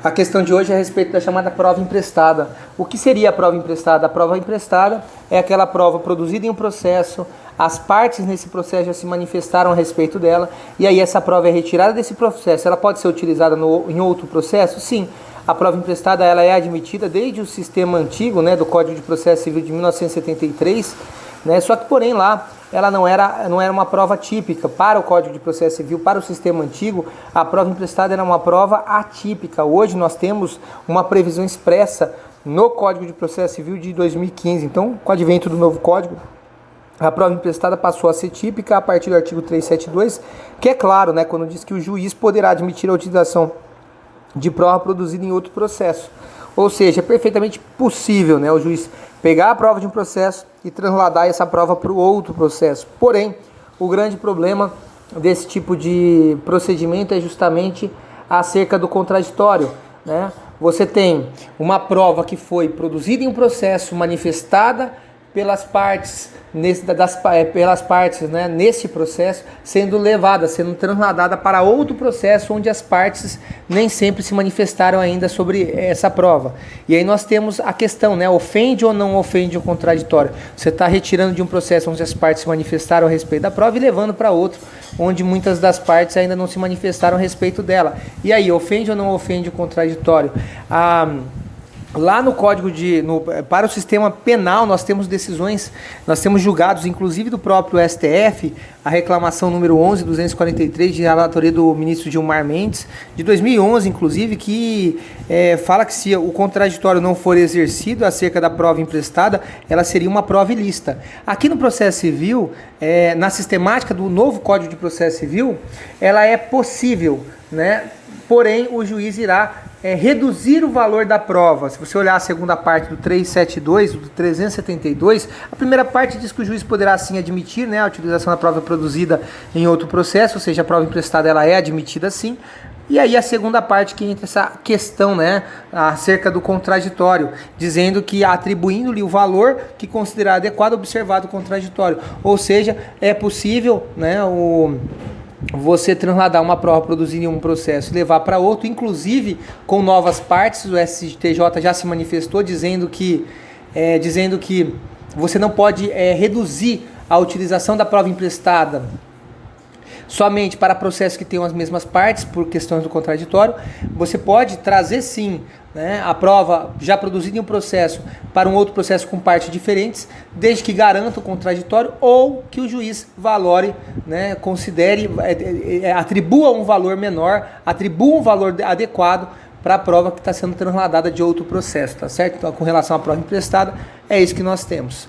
A questão de hoje é a respeito da chamada prova emprestada. O que seria a prova emprestada? A prova emprestada é aquela prova produzida em um processo, as partes nesse processo já se manifestaram a respeito dela, e aí essa prova é retirada desse processo. Ela pode ser utilizada em outro processo? Sim. A prova emprestada ela é admitida desde o sistema antigo, né, do Código de Processo Civil de 1973, né, só que porém lá ela não era uma prova típica para o Código de Processo Civil, para o sistema antigo. A prova emprestada era uma prova atípica. Hoje nós temos uma previsão expressa no Código de Processo Civil de 2015. Então, com o advento do novo Código, a prova emprestada passou a ser típica a partir do artigo 372, que é claro, né, quando diz que o juiz poderá admitir a utilização de prova produzida em outro processo. Ou seja, é perfeitamente possível, né, o juiz pegar a prova de um processo e trasladar essa prova para o outro processo. Porém, o grande problema desse tipo de procedimento é justamente acerca do contraditório, né? Você tem uma prova que foi produzida em um processo, manifestada pelas partes, né, nesse processo, sendo levada, sendo trasladada para outro processo onde as partes nem sempre se manifestaram ainda sobre essa prova. E aí nós temos a questão, né, ofende ou não ofende o contraditório? Você está retirando de um processo onde as partes se manifestaram a respeito da prova e levando para outro, onde muitas das partes ainda não se manifestaram a respeito dela. E aí, ofende ou não ofende o contraditório? Lá no Código para o sistema penal, nós temos decisões, nós temos julgados, inclusive do próprio STF, a reclamação número 11.243, de relatoria do ministro Gilmar Mendes, de 2011, inclusive, que fala que se o contraditório não for exercido acerca da prova emprestada, ela seria uma prova ilícita. Aqui no processo civil, na sistemática do novo Código de Processo Civil, ela é possível, né? Porém, o juiz irá reduzir o valor da prova. Se você olhar a segunda parte do 372, do 372, a primeira parte diz que o juiz poderá sim admitir, né, a utilização da prova produzida em outro processo, ou seja, a prova emprestada ela é admitida sim. E aí a segunda parte que entra essa questão, né, acerca do contraditório, dizendo que atribuindo-lhe o valor que considerar adequado observado o contraditório. Ou seja, é possível, né, você trasladar uma prova produzida em um processo e levar para outro, inclusive com novas partes. O STJ já se manifestou dizendo que você não pode reduzir a utilização da prova emprestada somente para processos que tenham as mesmas partes, por questões do contraditório. Você pode trazer sim, né, a prova já produzida em um processo para um outro processo com partes diferentes, desde que garanta o contraditório ou que o juiz valore, né, considere, atribua um valor menor, atribua um valor adequado para a prova que está sendo trasladada de outro processo, tá certo? Então, com relação à prova emprestada, é isso que nós temos.